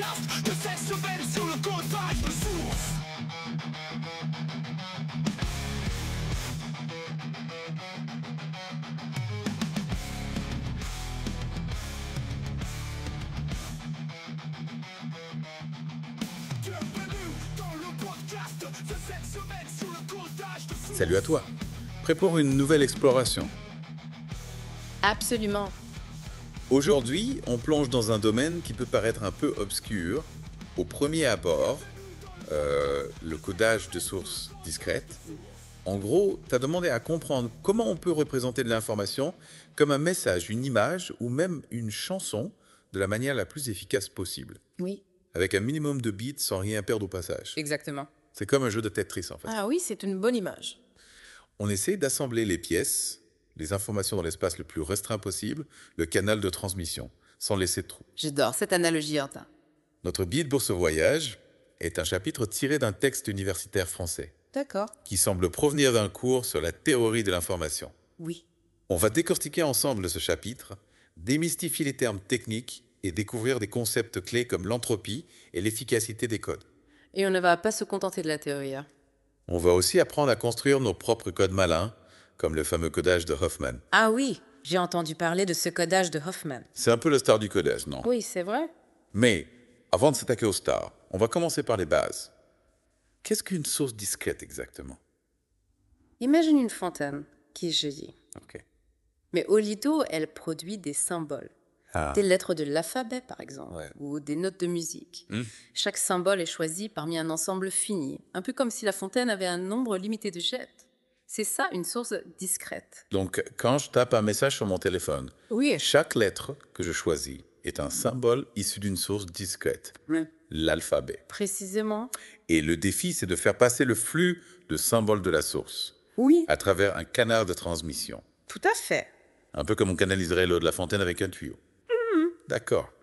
podcast de cette semaine sur le codage de source. Bienvenue dans le podcast de cette semaine sur le codage de source. Salut à toi. Prêt pour une nouvelle exploration? Absolument. Aujourd'hui, on plonge dans un domaine qui peut paraître un peu obscur au premier abord, le codage de sources discrètes. En gros, tu as demandé à comprendre comment on peut représenter de l'information comme un message, une image ou même une chanson de la manière la plus efficace possible, Oui, avec un minimum de bits sans rien perdre au passage. exactement. C'est comme un jeu de Tetris en fait. Ah oui, c'est une bonne image. On essaie d'assembler les pièces, les informations dans l'espace le plus restreint possible, le canal de transmission, sans laisser de trou. J'adore cette analogie, Arta. Notre guide pour ce voyage est un chapitre tiré d'un texte universitaire français D'accord. qui semble provenir d'un cours sur la théorie de l'information. Oui. On va décortiquer ensemble ce chapitre, démystifier les termes techniques et découvrir des concepts clés comme l'entropie et l'efficacité des codes. Et on ne va pas se contenter de la théorie. Hein. On va aussi apprendre à construire nos propres codes malins, comme le fameux codage de Hoffman. Ah oui, j'ai entendu parler de ce codage de Hoffman. C'est un peu le star du codage, non? Oui, c'est vrai. Mais, avant de s'attaquer aux stars, on va commencer par les bases. Qu'est-ce qu'une source discrète exactement? Imagine une fontaine qui jaillit. Ok. Mais au lit d'eau, elle produit des symboles. Ah, Des lettres de l'alphabet, par exemple, Ouais. ou des notes de musique. Hmm. Chaque symbole est choisi parmi un ensemble fini, un peu comme si la fontaine avait un nombre limité de jets. C'est ça, une source discrète. donc quand je tape un message sur mon téléphone, Oui. chaque lettre que je choisis est un symbole issu d'une source discrète, l'alphabet. Précisément. Et le défi, c'est de faire passer le flux de symboles de la source Oui, à travers un canal de transmission. tout à fait. Un peu comme on canaliserait l'eau de la fontaine avec un tuyau. D'accord.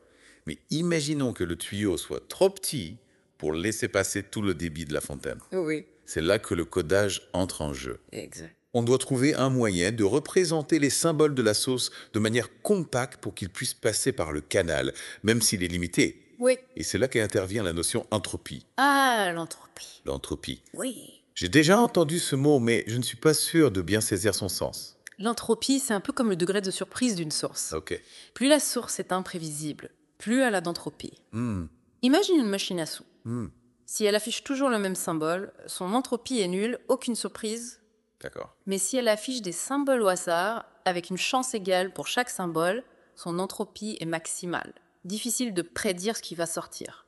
Mais imaginons que le tuyau soit trop petit pour laisser passer tout le débit de la fontaine. Oui. C'est là que le codage entre en jeu. Exact. On doit trouver un moyen de représenter les symboles de la source de manière compacte pour qu'ils puissent passer par le canal, même s'il est limité. Oui. Et c'est là qu'intervient la notion entropie. Ah, l'entropie. L'entropie. Oui. J'ai déjà entendu ce mot, mais je ne suis pas sûr de bien saisir son sens. L'entropie, c'est un peu comme le degré de surprise d'une source. Ok. Plus la source est imprévisible, plus elle a d'entropie. Hmm. Imagine une machine à sous. Hmm. Si elle affiche toujours le même symbole, son entropie est nulle, aucune surprise. D'accord. Mais si elle affiche des symboles au hasard, avec une chance égale pour chaque symbole, son entropie est maximale. Difficile de prédire ce qui va sortir.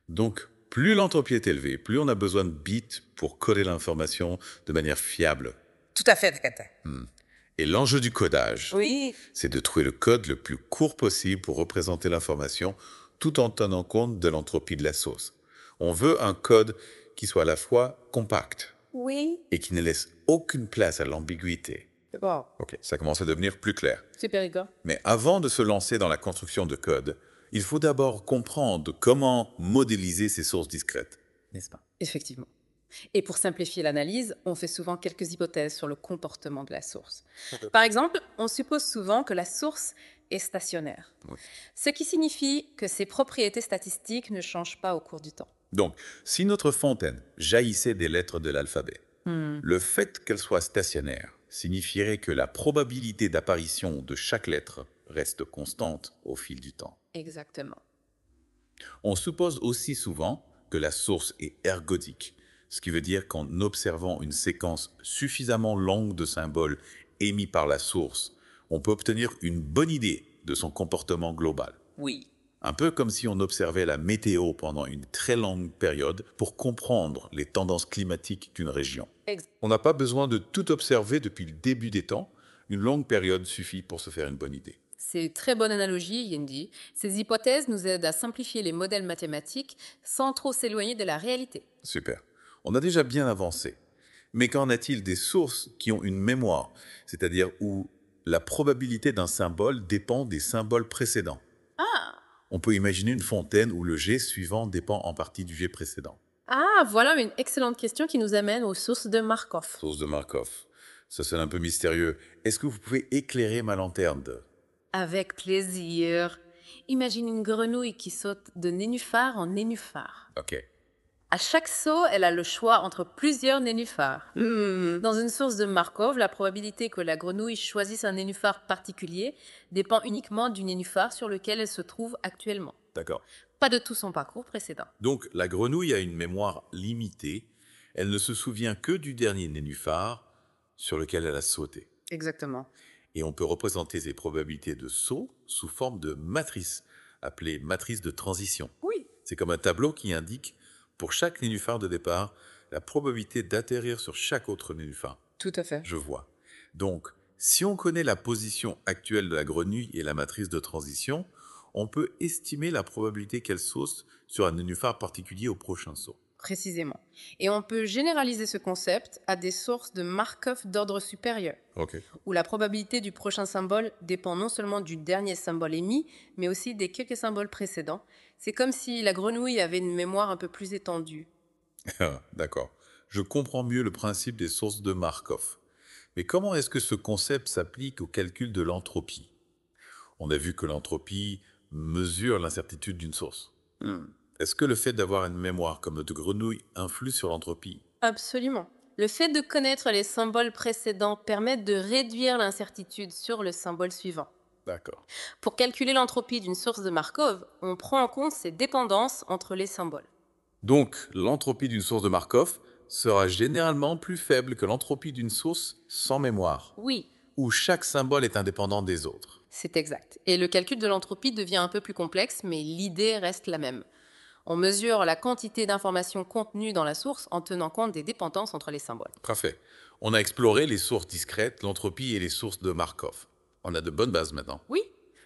Donc, plus l'entropie est élevée, plus on a besoin de bits pour coder l'information de manière fiable. Tout à fait, Takata. Et l'enjeu du codage, Oui. c'est de trouver le code le plus court possible pour représenter l'information tout en tenant compte de l'entropie de la source. On veut un code qui soit à la fois compact Oui. et qui ne laisse aucune place à l'ambiguïté. Bon. Ok, ça commence à devenir plus clair. Super, Igor. Mais avant de se lancer dans la construction de code, il faut d'abord comprendre comment modéliser ces sources discrètes, n'est-ce pas? Effectivement. Et pour simplifier l'analyse, on fait souvent quelques hypothèses sur le comportement de la source. Par exemple, on suppose souvent que la source est stationnaire, Oui. ce qui signifie que ses propriétés statistiques ne changent pas au cours du temps. Donc, si notre fontaine jaillissait des lettres de l'alphabet, le fait qu'elle soit stationnaire signifierait que la probabilité d'apparition de chaque lettre reste constante au fil du temps. Exactement. On suppose aussi souvent que la source est ergodique, ce qui veut dire qu'en observant une séquence suffisamment longue de symboles émis par la source, on peut obtenir une bonne idée de son comportement global. Oui. Un peu comme si on observait la météo pendant une très longue période pour comprendre les tendances climatiques d'une région. On n'a pas besoin de tout observer depuis le début des temps. Une longue période suffit pour se faire une bonne idée. C'est une très bonne analogie, Yendi. Ces hypothèses nous aident à simplifier les modèles mathématiques sans trop s'éloigner de la réalité. Super. On a déjà bien avancé. Mais qu'en a-t-il des sources qui ont une mémoire, c'est-à-dire où la probabilité d'un symbole dépend des symboles précédents? Ah, On peut imaginer une fontaine où le jet suivant dépend en partie du jet précédent. voilà une excellente question qui nous amène aux sources de Markov. Source de Markov. Ça sonne un peu mystérieux. Est-ce que vous pouvez éclairer ma lanterne? Avec plaisir. Imagine une grenouille qui saute de nénuphar en nénuphar. Ok. À chaque saut, elle a le choix entre plusieurs nénuphars. Dans une source de Markov, la probabilité que la grenouille choisisse un nénuphar particulier dépend uniquement du nénuphar sur lequel elle se trouve actuellement. D'accord. Pas de tout son parcours précédent. Donc, la grenouille a une mémoire limitée. Elle ne se souvient que du dernier nénuphar sur lequel elle a sauté. Exactement. Et on peut représenter ces probabilités de saut sous forme de matrice, appelée matrice de transition. Oui. C'est comme un tableau qui indique, pour chaque nénuphar de départ, la probabilité d'atterrir sur chaque autre nénuphar. Tout à fait. Je vois. Donc, si on connaît la position actuelle de la grenouille et la matrice de transition, on peut estimer la probabilité qu'elle saute sur un nénuphar particulier au prochain saut. Précisément. Et on peut généraliser ce concept à des sources de Markov d'ordre supérieur, Ok. où la probabilité du prochain symbole dépend non seulement du dernier symbole émis, mais aussi des quelques symboles précédents. C'est comme si la grenouille avait une mémoire un peu plus étendue. D'accord. Je comprends mieux le principe des sources de Markov. Mais comment est-ce que ce concept s'applique au calcul de l'entropie? On a vu que l'entropie mesure l'incertitude d'une source. Est-ce que le fait d'avoir une mémoire comme notre grenouille influe sur l'entropie? Absolument. Le fait de connaître les symboles précédents permet de réduire l'incertitude sur le symbole suivant. D'accord. Pour calculer l'entropie d'une source de Markov, on prend en compte ses dépendances entre les symboles. Donc, l'entropie d'une source de Markov sera généralement plus faible que l'entropie d'une source sans mémoire, Oui, où chaque symbole est indépendant des autres. c'est exact. Et le calcul de l'entropie devient un peu plus complexe, mais l'idée reste la même. On mesure la quantité d'informations contenues dans la source en tenant compte des dépendances entre les symboles. Parfait. On a exploré les sources discrètes, l'entropie et les sources de Markov. On a de bonnes bases maintenant. Oui,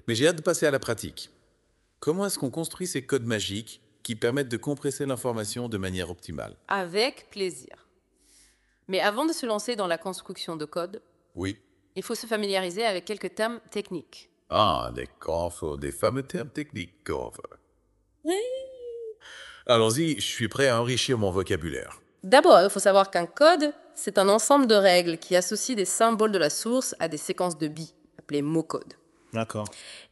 Mais j'ai hâte de passer à la pratique. Comment est-ce qu'on construit ces codes magiques qui permettent de compresser l'information de manière optimale? avec plaisir. Mais avant de se lancer dans la construction de code, Oui. il faut se familiariser avec quelques termes techniques. Ah, des coffres, des fameux termes techniques, coffres. Allons-y, je suis prêt à enrichir mon vocabulaire. D'abord, il faut savoir qu'un code, c'est un ensemble de règles qui associent des symboles de la source à des séquences de bits, appelées mots-codes. D'accord.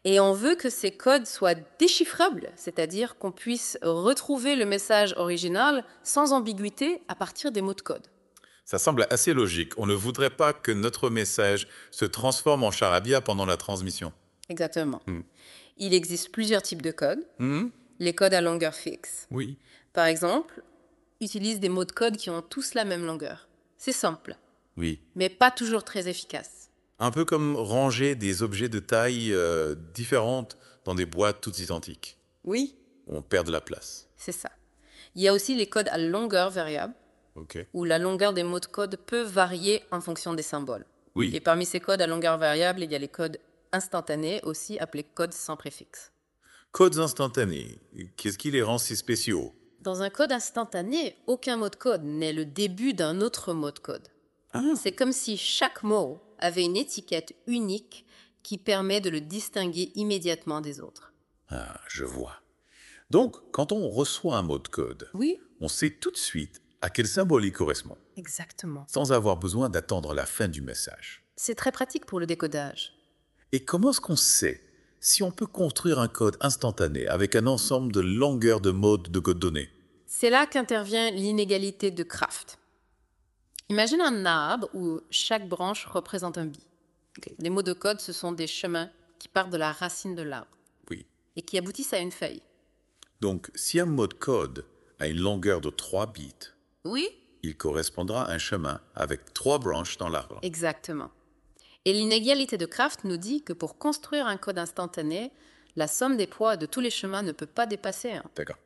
Et on veut que ces codes soient déchiffrables, c'est-à-dire qu'on puisse retrouver le message original sans ambiguïté à partir des mots de code. Ça semble assez logique. On ne voudrait pas que notre message se transforme en charabia pendant la transmission. Exactement. Il existe plusieurs types de codes. Hmm? Les codes à longueur fixe, Oui. par exemple, utilisent des mots de code qui ont tous la même longueur. C'est simple, Oui. mais pas toujours très efficace. Un peu comme ranger des objets de taille différente dans des boîtes toutes identiques. Oui, On perd de la place. c'est ça. Il y a aussi les codes à longueur variable, Ok. où la longueur des mots de code peut varier en fonction des symboles. Oui. Et parmi ces codes à longueur variable, il y a les codes instantanés, aussi appelés codes sans préfixe. Codes instantanés. Qu'est-ce qui les rend si spéciaux? Dans un code instantané, aucun mot de code n'est le début d'un autre mot de code. C'est comme si chaque mot avait une étiquette unique qui permet de le distinguer immédiatement des autres. Ah, je vois. Donc, quand on reçoit un mot de code, Oui, on sait tout de suite à quel symbole il correspond, exactement. sans avoir besoin d'attendre la fin du message. C'est très pratique pour le décodage. Et comment est-ce qu'on sait si on peut construire un code instantané avec un ensemble de longueurs de modes de code données? C'est là qu'intervient l'inégalité de Kraft. Imagine un arbre où chaque branche représente un bit. Les mots de code, ce sont des chemins qui partent de la racine de l'arbre Oui. et qui aboutissent à une feuille. Donc, si un mot de code a une longueur de 3 bits, Oui, il correspondra à un chemin avec 3 branches dans l'arbre. exactement. Et l'inégalité de Kraft nous dit que pour construire un code instantané, la somme des poids de tous les chemins ne peut pas dépasser 1. D'accord.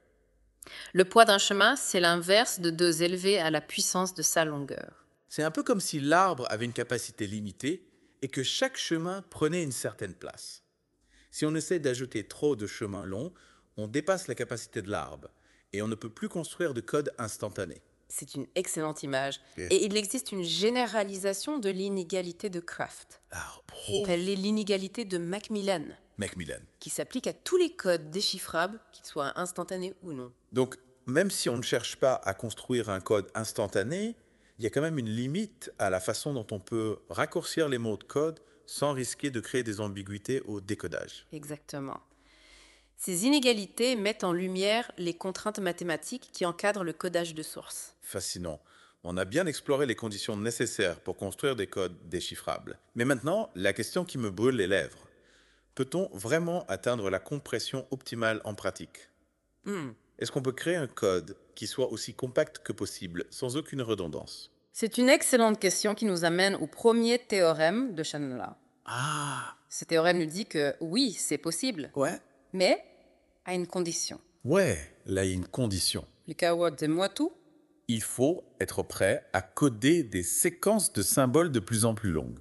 Le poids d'un chemin, c'est l'inverse de 2 élevé à la puissance de sa longueur. C'est un peu comme si l'arbre avait une capacité limitée et que chaque chemin prenait une certaine place. Si on essaie d'ajouter trop de chemins longs, on dépasse la capacité de l'arbre et on ne peut plus construire de code instantané. C'est une excellente image. Yeah. Et il existe une généralisation de l'inégalité de Kraft, appelée l'inégalité de Macmillan, Macmillan. qui s'applique à tous les codes déchiffrables, qu'ils soient instantanés ou non. Donc, même si on ne cherche pas à construire un code instantané, il y a quand même une limite à la façon dont on peut raccourcir les mots de code sans risquer de créer des ambiguïtés au décodage. Exactement. Ces inégalités mettent en lumière les contraintes mathématiques qui encadrent le codage de source. Fascinant. On a bien exploré les conditions nécessaires pour construire des codes déchiffrables. Mais maintenant, la question qui me brûle les lèvres. Peut-on vraiment atteindre la compression optimale en pratique? Est-ce qu'on peut créer un code qui soit aussi compact que possible, sans aucune redondance? C'est une excellente question qui nous amène au premier théorème de Shannon-Là. Ah, Ce théorème nous dit que oui, c'est possible, ouais. mais à une condition. Ouais, là, il y a une condition. Lucas Ward, dis-moi tout. Il faut être prêt à coder des séquences de symboles de plus en plus longues.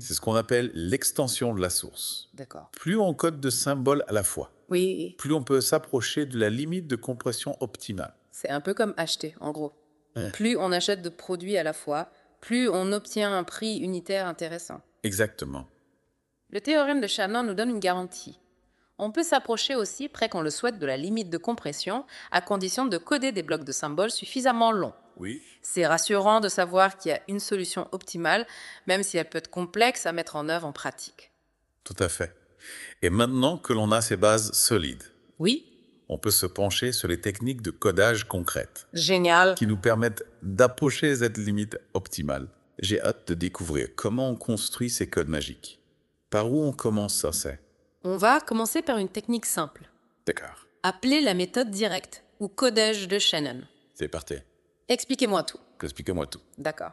C'est ce qu'on appelle l'extension de la source. D'accord. Plus on code de symboles à la fois, Oui, plus on peut s'approcher de la limite de compression optimale. c'est un peu comme acheter, en gros. Ouais. Plus on achète de produits à la fois, plus on obtient un prix unitaire intéressant. Exactement. Le théorème de Shannon nous donne une garantie. On peut s'approcher aussi, près qu'on le souhaite, de la limite de compression, à condition de coder des blocs de symboles suffisamment longs. Oui. C'est rassurant de savoir qu'il y a une solution optimale, même si elle peut être complexe à mettre en œuvre en pratique. Tout à fait. Et maintenant que l'on a ces bases solides, Oui, on peut se pencher sur les techniques de codage concrètes génial. qui nous permettent d'approcher cette limite optimale. J'ai hâte de découvrir comment on construit ces codes magiques. Par où on commence, ça c'est? On va commencer par une technique simple, D'accord. appelée la méthode directe, ou codage de Shannon. C'est parti. Expliquez-moi tout. Expliquez-moi tout. D'accord.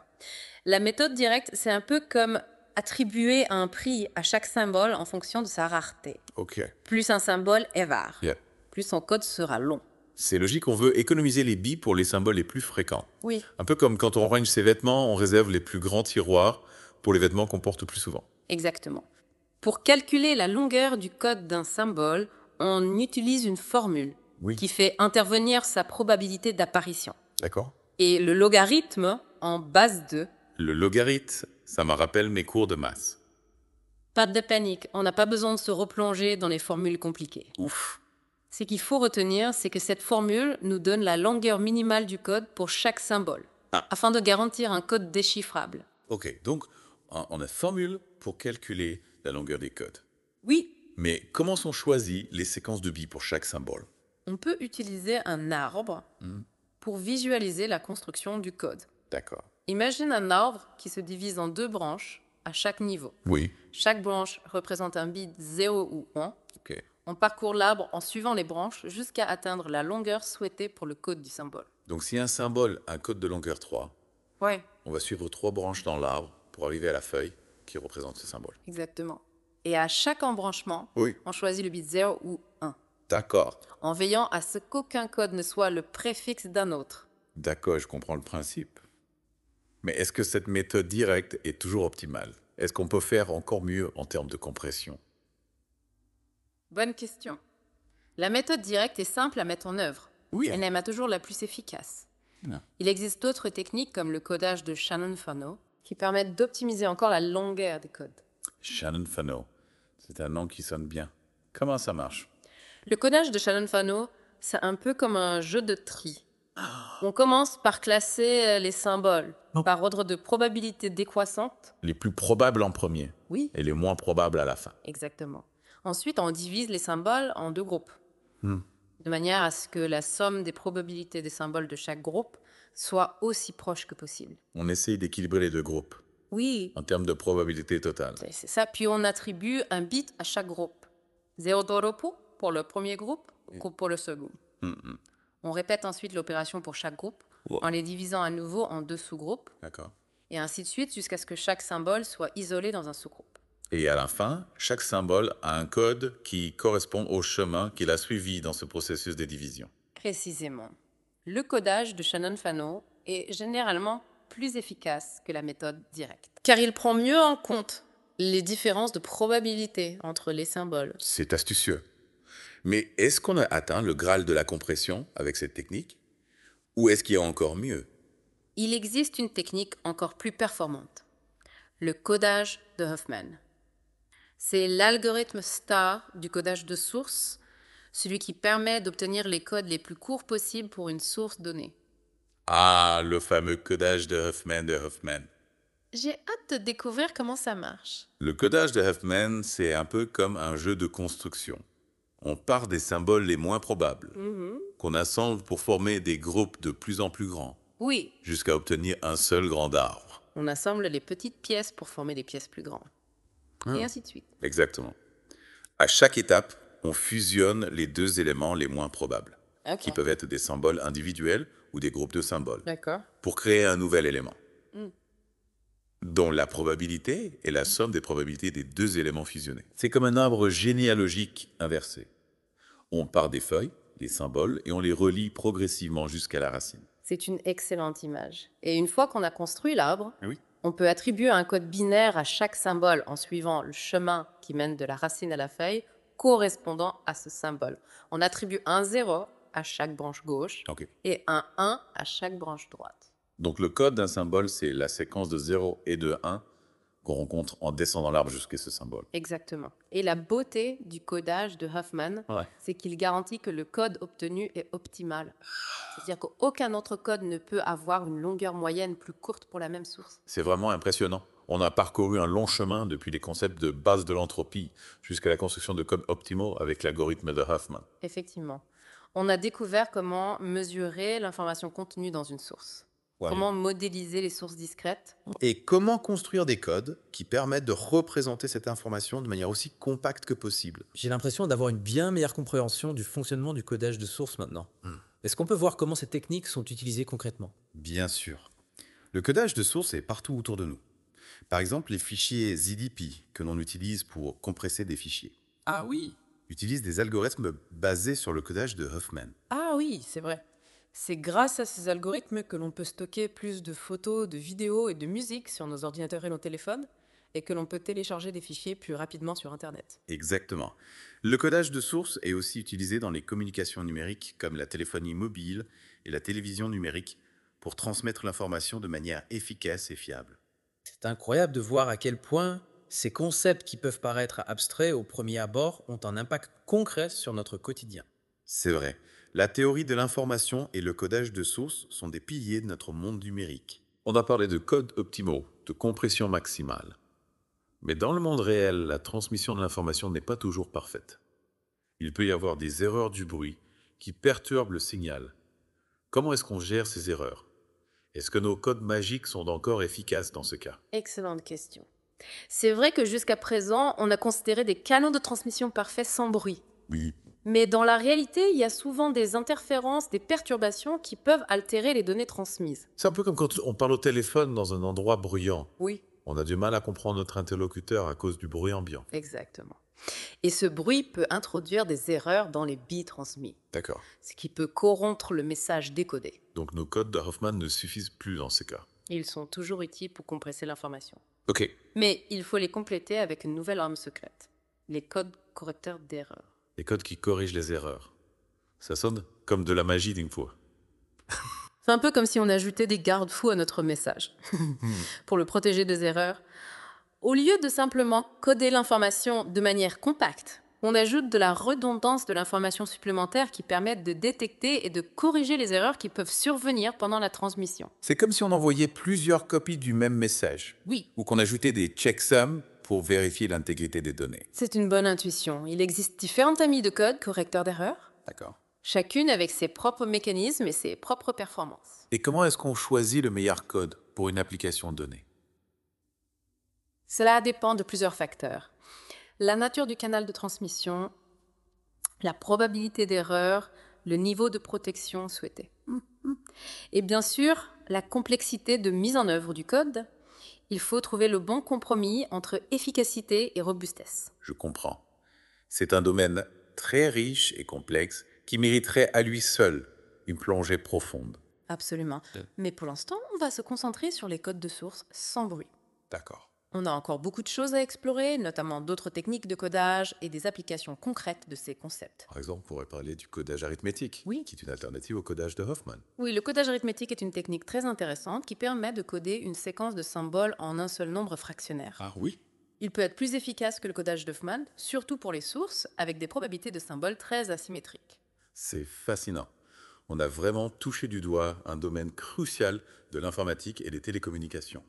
La méthode directe, c'est un peu comme attribuer un prix à chaque symbole en fonction de sa rareté. Ok. Plus un symbole est rare, Yeah. plus son code sera long. C'est logique, on veut économiser les billes pour les symboles les plus fréquents. Oui, Un peu comme quand on range ses vêtements, on réserve les plus grands tiroirs pour les vêtements qu'on porte plus souvent. exactement. Pour calculer la longueur du code d'un symbole, on utilise une formule Oui. qui fait intervenir sa probabilité d'apparition. D'accord. Et le logarithme en base 2. Le logarithme, ça me rappelle mes cours de maths. Pas de panique, on n'a pas besoin de se replonger dans les formules compliquées. Ouf. Ce qu'il faut retenir, c'est que cette formule nous donne la longueur minimale du code pour chaque symbole, afin de garantir un code déchiffrable. Ok, donc on a une formule pour calculer la longueur des codes. Oui, Mais comment sont choisies les séquences de billes pour chaque symbole? on peut utiliser un arbre pour visualiser la construction du code. D'accord. Imagine un arbre qui se divise en 2 branches à chaque niveau. Oui. Chaque branche représente un bit 0 ou 1. Ok. On parcourt l'arbre en suivant les branches jusqu'à atteindre la longueur souhaitée pour le code du symbole. Donc si un symbole a un code de longueur 3, Ouais, on va suivre 3 branches dans l'arbre pour arriver à la feuille qui représente ce symbole. exactement. Et à chaque embranchement, Oui. on choisit le bit 0 ou 1, D'accord. en veillant à ce qu'aucun code ne soit le préfixe d'un autre. D'accord, je comprends le principe. Mais est-ce que cette méthode directe est toujours optimale? Est-ce qu'on peut faire encore mieux en termes de compression? Bonne question. La méthode directe est simple à mettre en œuvre. Oui. Elle n'est pas toujours la plus efficace. Non. Il existe d'autres techniques comme le codage de Shannon-Fano qui permettent d'optimiser encore la longueur des codes. Shannon-Fano. C'est un nom qui sonne bien. Comment ça marche? Le codage de Shannon-Fano, c'est un peu comme un jeu de tri. On commence par classer les symboles par ordre de probabilité décroissante. Les plus probables en premier Oui, et les moins probables à la fin. exactement. Ensuite, on divise les symboles en 2 groupes, de manière à ce que la somme des probabilités des symboles de chaque groupe soit aussi proche que possible. On essaye d'équilibrer les 2 groupes Oui, en termes de probabilité totale. c'est ça. Puis on attribue un bit à chaque groupe. 0 doropo pour le premier groupe, groupe pour le second. On répète ensuite l'opération pour chaque groupe en les divisant à nouveau en 2 sous-groupes D'accord. et ainsi de suite jusqu'à ce que chaque symbole soit isolé dans un sous-groupe. Et à la fin, chaque symbole a un code qui correspond au chemin qu'il a suivi dans ce processus de division. Précisément. Le codage de Shannon-Fano est généralement plus efficace que la méthode directe, car il prend mieux en compte les différences de probabilité entre les symboles. C'est astucieux. Mais est-ce qu'on a atteint le Graal de la compression avec cette technique? Ou est-ce qu'il y a encore mieux? Il existe une technique encore plus performante, le codage de Huffman. C'est l'algorithme star du codage de source, celui qui permet d'obtenir les codes les plus courts possibles pour une source donnée. Ah, le fameux codage de Huffman. J'ai hâte de découvrir comment ça marche. Le codage de Huffman, c'est un peu comme un jeu de construction. On part des symboles les moins probables, qu'on assemble pour former des groupes de plus en plus grands, Oui, jusqu'à obtenir un seul grand arbre. on assemble les petites pièces pour former des pièces plus grandes. Et ainsi de suite. Exactement. À chaque étape, on fusionne les deux éléments les moins probables, Ok. qui peuvent être des symboles individuels ou des groupes de symboles, D'accord. pour créer un nouvel élément, Mm. dont la probabilité est la somme des probabilités des deux éléments fusionnés. C'est comme un arbre généalogique inversé. On part des feuilles, les symboles, et on les relie progressivement jusqu'à la racine. C'est une excellente image. Et une fois qu'on a construit l'arbre, Oui. on peut attribuer un code binaire à chaque symbole en suivant le chemin qui mène de la racine à la feuille correspondant à ce symbole. On attribue un 0 à chaque branche gauche Ok. et un 1 à chaque branche droite. Donc le code d'un symbole, c'est la séquence de 0 et de 1 qu'on rencontre en descendant l'arbre jusqu'à ce symbole. Exactement. Et la beauté du codage de Huffman, Ouais. c'est qu'il garantit que le code obtenu est optimal. C'est-à-dire qu'aucun autre code ne peut avoir une longueur moyenne plus courte pour la même source. C'est vraiment impressionnant. On a parcouru un long chemin depuis les concepts de base de l'entropie jusqu'à la construction de codes optimaux avec l'algorithme de Huffman. Effectivement. On a découvert comment mesurer l'information contenue dans une source. Ouais. Comment modéliser les sources discrètes. Et comment construire des codes qui permettent de représenter cette information de manière aussi compacte que possible. J'ai l'impression d'avoir une bien meilleure compréhension du fonctionnement du codage de source maintenant. Est-ce qu'on peut voir comment ces techniques sont utilisées concrètement? Bien sûr. Le codage de source est partout autour de nous. Par exemple, les fichiers ZDP que l'on utilise pour compresser des fichiers Ah oui. utilisent des algorithmes basés sur le codage de Huffman. Ah oui, c'est vrai. C'est grâce à ces algorithmes que l'on peut stocker plus de photos, de vidéos et de musique sur nos ordinateurs et nos téléphones, et que l'on peut télécharger des fichiers plus rapidement sur Internet. Exactement. Le codage de source est aussi utilisé dans les communications numériques comme la téléphonie mobile et la télévision numérique pour transmettre l'information de manière efficace et fiable. C'est incroyable de voir à quel point ces concepts qui peuvent paraître abstraits au premier abord ont un impact concret sur notre quotidien. C'est vrai. La théorie de l'information et le codage de source sont des piliers de notre monde numérique. On a parlé de codes optimaux, de compression maximale. Mais dans le monde réel, la transmission de l'information n'est pas toujours parfaite. Il peut y avoir des erreurs du bruit qui perturbent le signal. Comment est-ce qu'on gère ces erreurs? Est-ce que nos codes magiques sont encore efficaces dans ce cas? Excellente question. C'est vrai que jusqu'à présent, on a considéré des canaux de transmission parfaits sans bruit. Oui. Mais dans la réalité, il y a souvent des interférences, des perturbations qui peuvent altérer les données transmises. C'est un peu comme quand on parle au téléphone dans un endroit bruyant. Oui, On a du mal à comprendre notre interlocuteur à cause du bruit ambiant. Exactement. Et ce bruit peut introduire des erreurs dans les bits transmis, D'accord. ce qui peut corrompre le message décodé. Donc nos codes de Hoffman ne suffisent plus dans ces cas. Ils sont toujours utiles pour compresser l'information. Ok. Mais il faut les compléter avec une nouvelle arme secrète, les codes correcteurs d'erreurs. Les codes qui corrigent les erreurs. Ça sonne comme de la magie d'une fois. C'est un peu comme si on ajoutait des garde-fous à notre message pour le protéger des erreurs. Au lieu de simplement coder l'information de manière compacte, on ajoute de la redondance de l'information supplémentaire qui permettent de détecter et de corriger les erreurs qui peuvent survenir pendant la transmission. C'est comme si on envoyait plusieurs copies du même message. Oui, Ou qu'on ajoutait des checksums pour vérifier l'intégrité des données. c'est une bonne intuition. Il existe différentes familles de codes correcteurs d'erreurs, D'accord. chacune avec ses propres mécanismes et ses propres performances. Et comment est-ce qu'on choisit le meilleur code pour une application donnée? Cela dépend de plusieurs facteurs. La nature du canal de transmission, la probabilité d'erreur, le niveau de protection souhaité. Et bien sûr, la complexité de mise en œuvre du code. Il faut trouver le bon compromis entre efficacité et robustesse. Je comprends. C'est un domaine très riche et complexe qui mériterait à lui seul une plongée profonde. Absolument. Mais pour l'instant, on va se concentrer sur les codes de source sans bruit. D'accord. On a encore beaucoup de choses à explorer, notamment d'autres techniques de codage et des applications concrètes de ces concepts. Par exemple, on pourrait parler du codage arithmétique, Oui. qui est une alternative au codage de Hoffman. Oui, le codage arithmétique est une technique très intéressante qui permet de coder une séquence de symboles en un seul nombre fractionnaire. Ah oui? Il peut être plus efficace que le codage d'Huffman, surtout pour les sources, avec des probabilités de symboles très asymétriques. C'est fascinant. On a vraiment touché du doigt un domaine crucial de l'informatique et des télécommunications.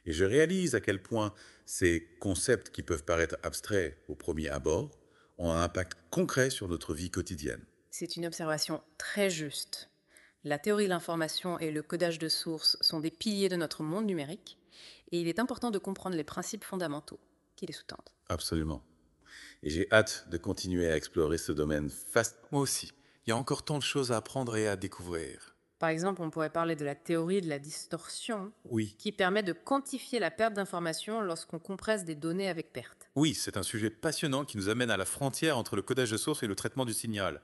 Et je réalise à quel point ces concepts qui peuvent paraître abstraits au premier abord ont un impact concret sur notre vie quotidienne. C'est une observation très juste. La théorie de l'information et le codage de sources sont des piliers de notre monde numérique et il est important de comprendre les principes fondamentaux qui les sous-tendent. Absolument. Et j'ai hâte de continuer à explorer ce domaine fast. Moi aussi. Il y a encore tant de choses à apprendre et à découvrir. Par exemple, on pourrait parler de la théorie de la distorsion Oui. qui permet de quantifier la perte d'informations lorsqu'on compresse des données avec perte. Oui, c'est un sujet passionnant qui nous amène à la frontière entre le codage de source et le traitement du signal.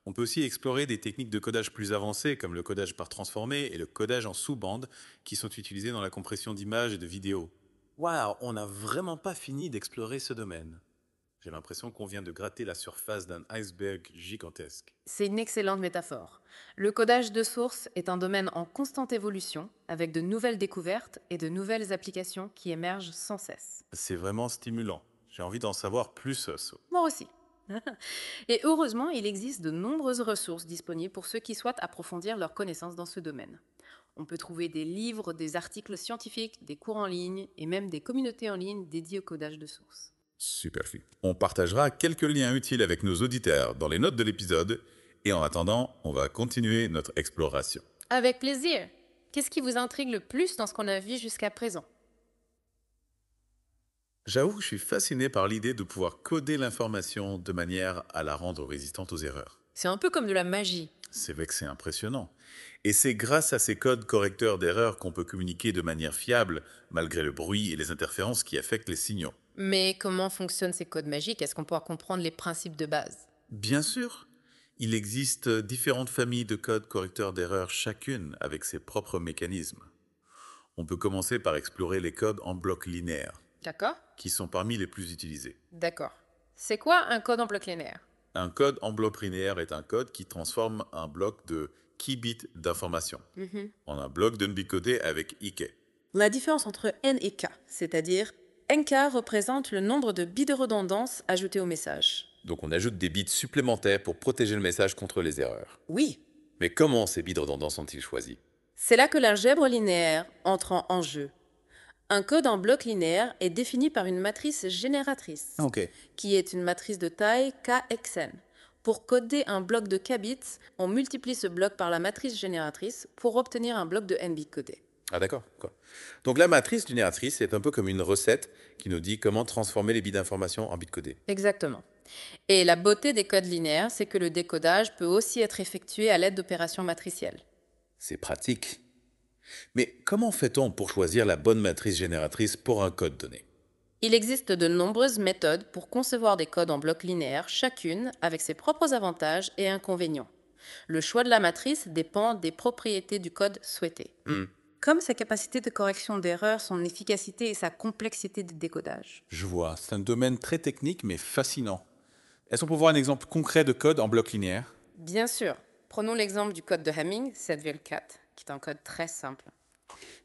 On peut aussi explorer des techniques de codage plus avancées comme le codage par transformé et le codage en sous-bande qui sont utilisés dans la compression d'images et de vidéos. Waouh, on n'a vraiment pas fini d'explorer ce domaine. J'ai l'impression qu'on vient de gratter la surface d'un iceberg gigantesque. C'est une excellente métaphore. Le codage de source est un domaine en constante évolution, avec de nouvelles découvertes et de nouvelles applications qui émergent sans cesse. C'est vraiment stimulant. J'ai envie d'en savoir plus, So. Moi aussi. Et heureusement, il existe de nombreuses ressources disponibles pour ceux qui souhaitent approfondir leurs connaissances dans ce domaine. On peut trouver des livres, des articles scientifiques, des cours en ligne et même des communautés en ligne dédiées au codage de source. Superflu. On partagera quelques liens utiles avec nos auditeurs dans les notes de l'épisode. Et en attendant, on va continuer notre exploration. Avec plaisir. Qu'est-ce qui vous intrigue le plus dans ce qu'on a vu jusqu'à présent? J'avoue que je suis fasciné par l'idée de pouvoir coder l'information de manière à la rendre résistante aux erreurs. C'est un peu comme de la magie. C'est vrai que c'est impressionnant. Et c'est grâce à ces codes correcteurs d'erreurs qu'on peut communiquer de manière fiable, malgré le bruit et les interférences qui affectent les signaux. Mais comment fonctionnent ces codes magiques? Est-ce qu'on pourra comprendre les principes de base? Bien sûr, il existe différentes familles de codes correcteurs d'erreurs, chacune avec ses propres mécanismes. On peut commencer par explorer les codes en blocs linéaires, D'accord? qui sont parmi les plus utilisés. D'accord. C'est quoi un code en bloc linéaire? Un code en bloc linéaire est un code qui transforme un bloc de key bits d'information en un bloc de bit codé avec IK. La différence entre N et K, c'est-à-dire NK représente le nombre de bits de redondance ajoutés au message. Donc on ajoute des bits supplémentaires pour protéger le message contre les erreurs. Oui, Mais comment ces bits redondants sont-ils choisis? c'est là que l'algèbre linéaire entre en jeu. Un code en bloc linéaire est défini par une matrice génératrice, qui est une matrice de taille kxn. Pour coder un bloc de k bits, on multiplie ce bloc par la matrice génératrice pour obtenir un bloc de n bits codés. Ah d'accord. Donc la matrice génératrice est un peu comme une recette qui nous dit comment transformer les bits d'information en bits codés. Exactement. Et la beauté des codes linéaires, c'est que le décodage peut aussi être effectué à l'aide d'opérations matricielles. C'est pratique. Mais comment fait-on pour choisir la bonne matrice génératrice pour un code donné? Il existe de nombreuses méthodes pour concevoir des codes en blocs linéaires, chacune avec ses propres avantages et inconvénients. Le choix de la matrice dépend des propriétés du code souhaité, comme sa capacité de correction d'erreurs, son efficacité et sa complexité de décodage. Je vois, c'est un domaine très technique mais fascinant. Est-ce qu'on peut voir un exemple concret de code en bloc linéaire? Bien sûr, prenons l'exemple du code de Hamming 7,4, qui est un code très simple,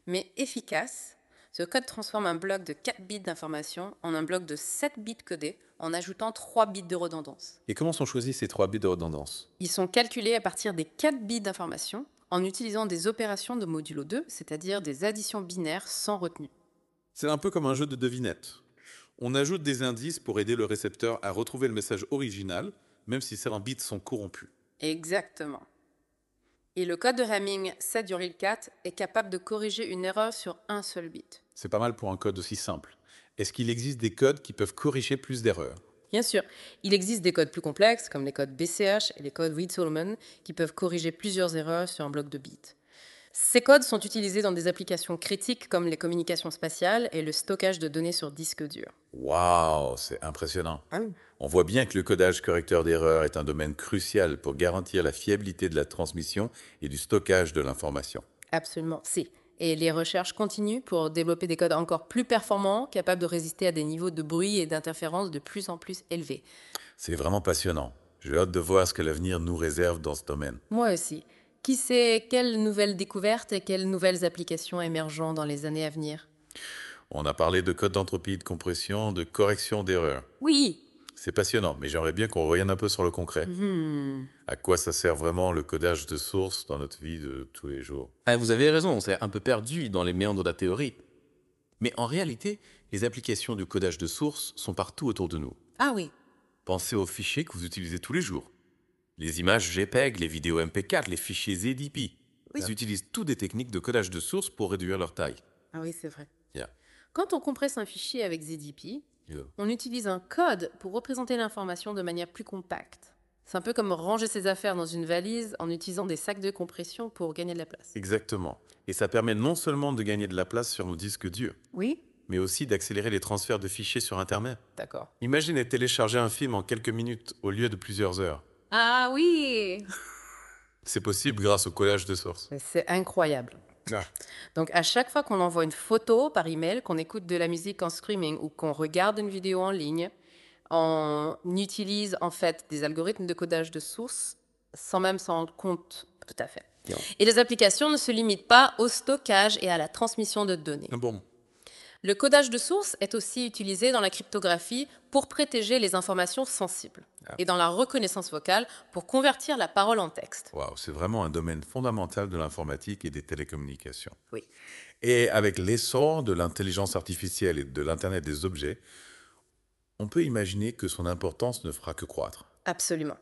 mais efficace. Ce code transforme un bloc de 4 bits d'information en un bloc de 7 bits codés en ajoutant 3 bits de redondance. Et comment sont choisis ces 3 bits de redondance? Ils sont calculés à partir des 4 bits d'information en utilisant des opérations de modulo 2, c'est-à-dire des additions binaires sans retenue. C'est un peu comme un jeu de devinettes. On ajoute des indices pour aider le récepteur à retrouver le message original, même si certains bits sont corrompus. Exactement. Et le code de Hamming 7,4 est capable de corriger une erreur sur un seul bit. C'est pas mal pour un code aussi simple. Est-ce qu'il existe des codes qui peuvent corriger plus d'erreurs? Bien sûr, il existe des codes plus complexes, comme les codes BCH et les codes Reed-Solomon, qui peuvent corriger plusieurs erreurs sur un bloc de bits. Ces codes sont utilisés dans des applications critiques comme les communications spatiales et le stockage de données sur disque dur. Waouh, c'est impressionnant. On voit bien que le codage correcteur d'erreurs est un domaine crucial pour garantir la fiabilité de la transmission et du stockage de l'information. Absolument, si. Et les recherches continuent pour développer des codes encore plus performants, capables de résister à des niveaux de bruit et d'interférence de plus en plus élevés. C'est vraiment passionnant. J'ai hâte de voir ce que l'avenir nous réserve dans ce domaine. Moi aussi. Qui sait quelles nouvelles découvertes et quelles nouvelles applications émergeront dans les années à venir? On a parlé de code d'entropie, de compression, de correction d'erreurs. Oui. C'est passionnant, mais j'aimerais bien qu'on revienne un peu sur le concret. À quoi ça sert vraiment le codage de source dans notre vie de tous les jours? Vous avez raison, on s'est un peu perdu dans les méandres de la théorie. Mais en réalité, les applications du codage de source sont partout autour de nous. Ah oui. Pensez aux fichiers que vous utilisez tous les jours. Les images JPEG, les vidéos MP4, les fichiers ZDP. Ils utilisent toutes des techniques de codage de source pour réduire leur taille. Ah oui, c'est vrai. Yeah. Quand on compresse un fichier avec ZDP, Yeah. on utilise un code pour représenter l'information de manière plus compacte. C'est un peu comme ranger ses affaires dans une valise en utilisant des sacs de compression pour gagner de la place. Exactement. Et ça permet non seulement de gagner de la place sur nos disques durs, Oui, mais aussi d'accélérer les transferts de fichiers sur Internet. d'accord. Imaginez télécharger un film en quelques minutes au lieu de plusieurs heures. Ah oui, C'est possible grâce au codage de source. c'est incroyable. Ah. Donc à chaque fois qu'on envoie une photo par email, qu'on écoute de la musique en streaming ou qu'on regarde une vidéo en ligne, on utilise en fait des algorithmes de codage de source sans même s'en rendre compte tout à fait. Yeah. Et les applications ne se limitent pas au stockage et à la transmission de données. Bon. Le codage de source est aussi utilisé dans la cryptographie pour protéger les informations sensibles et dans la reconnaissance vocale pour convertir la parole en texte. Waouh, c'est vraiment un domaine fondamental de l'informatique et des télécommunications. Oui. Et avec l'essor de l'intelligence artificielle et de l'Internet des objets, on peut imaginer que son importance ne fera que croître. Absolument.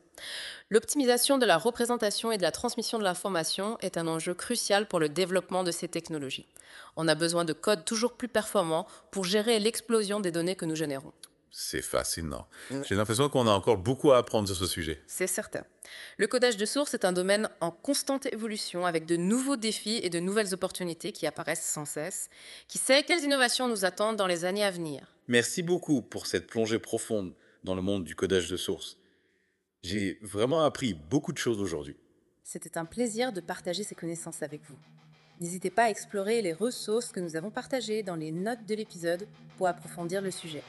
L'optimisation de la représentation et de la transmission de l'information est un enjeu crucial pour le développement de ces technologies. On a besoin de codes toujours plus performants pour gérer l'explosion des données que nous générons. C'est fascinant. J'ai l'impression qu'on a encore beaucoup à apprendre sur ce sujet. C'est certain. Le codage de source est un domaine en constante évolution avec de nouveaux défis et de nouvelles opportunités qui apparaissent sans cesse. Qui sait quelles innovations nous attendent dans les années à venir? Merci beaucoup pour cette plongée profonde dans le monde du codage de source. J'ai vraiment appris beaucoup de choses aujourd'hui. C'était un plaisir de partager ces connaissances avec vous. N'hésitez pas à explorer les ressources que nous avons partagées dans les notes de l'épisode pour approfondir le sujet.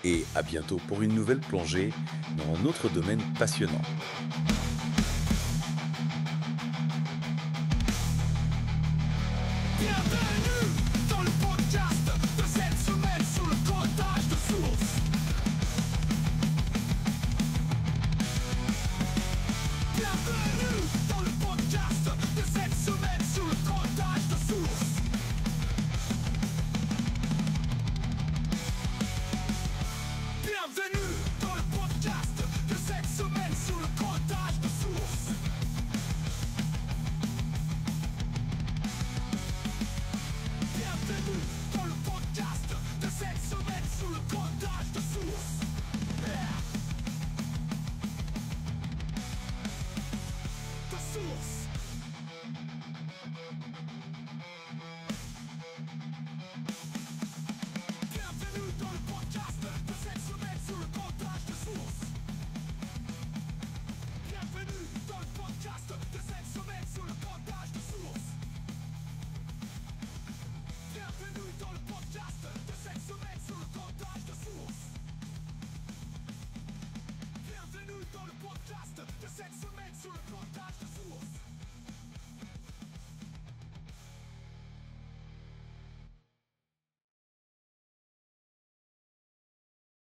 Et à bientôt pour une nouvelle plongée dans un autre domaine passionnant.